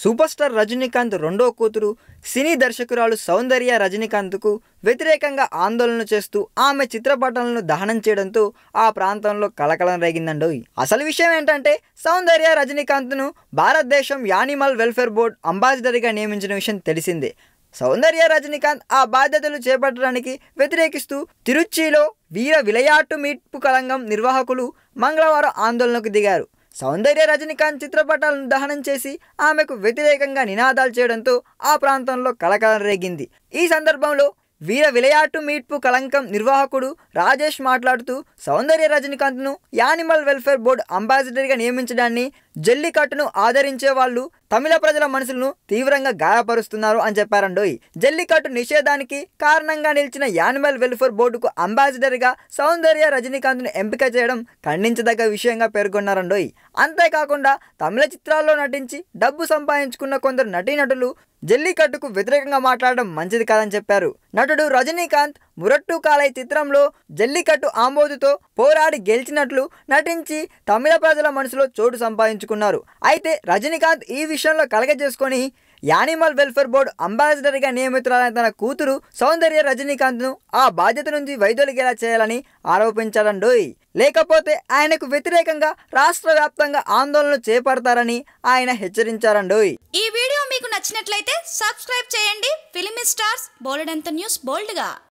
Super star Rajinikanth రెండో కూతురు సినీ దర్శకురాలు సౌందర్య రజనీకాంత్కు వ్యతిరేకంగా ఆందోళన చేస్తూ ఆమె చిత్రపటాలను దహనం చేయడంతో ఆ ప్రాంతంలో కలకలం రేగిందండోయ్. అసలు విషయం ఏంటంటే సౌందర్య రజనీకాంత్ను భారతదేశం యానిమల్ వెల్ఫేర్ బోర్డు అంబాసిడర్గా నియమించిన విషయం తెలిసిందే. సౌందర్య రజనీకాంత్ ఆ బాధ్యతలు చేపట్టడానికి వ్యతిరేకిస్తూ తిరుచిలో వీర విలయాట్టు మీట్పు కళంగం నిర్వాహకులు మంగళవారం ఆందోళనకు దిగారు. సౌందర్య రజనీకాంత్ చిత్రపటాలను దహనం చేసి ఆమెకు వ్యతిరేకంగా నినాదాలు చేయడంతో ఆ ప్రాంతంలో కలకలం రేగింది. ఈ సందర్భంలో వీర విలయాట్టు మీట్పు కళంకం నిర్వాహకుడు రాజేష్ మాట్లాడుతూ సౌందర్య రజనీకాంత్ను యానిమల్ వెల్ఫేర్ బోర్డు అంబాసిడర్గా నియమించడాన్ని, జల్లికట్టును ఆదరించే వాళ్ళు తమిళ ప్రజల మనసులను తీవ్రంగా గాయపరుస్తున్నారు అని చెప్పారండోయ్. జల్లికట్టు నిషేధానికి కారణంగా నిలిచిన యానిమల్ వెల్ఫేర్ బోర్డుకు అంబాసిడర్గా సౌందర్య రజనీకాంత్ను ఎంపిక చేయడం ఖండించదగ్గ విషయంగా పేర్కొన్నారండోయ్. అంతేకాకుండా తమిళ చిత్రాల్లో నటించి డబ్బు సంపాదించుకున్న కొందరు నటీనటులు జల్లికట్టుకు వ్యతిరేకంగా మాట్లాడడం మంచిది కాదని చెప్పారు. నటుడు రజనీకాంత్ మురట్టు కాలై చిత్రంలో జల్లికట్టు ఆమోదుతో పోరాడి గెలిచినట్లు నటించి తమిళ ప్రజల మనసులో చోటు సంపాదించుకున్నారు. అయితే రజనీకాంత్ ఈ విషయంలో కలగజేసుకొని యానిమల్ వెల్ఫేర్ బోర్డు అంబాసిడర్గా నియమితురాలైన తన కూతురు సౌందర్య రజనీకాంత్ను ఆ బాధ్యత నుంచి వైదొలిగేలా చేయాలని ఆరోపించాడండోయ్. లేకపోతే ఆయనకు వ్యతిరేకంగా రాష్ట్ర వ్యాప్తంగా ఆందోళనలు చేపడతారని ఆయన హెచ్చరించారండోయ్. ఈ వీడియో మీకు నచ్చినట్లయితే సబ్స్క్రైబ్ చేయండి. ఫిలిమి స్టార్స్ బోలెడంత న్యూస్ బోల్డ్గా.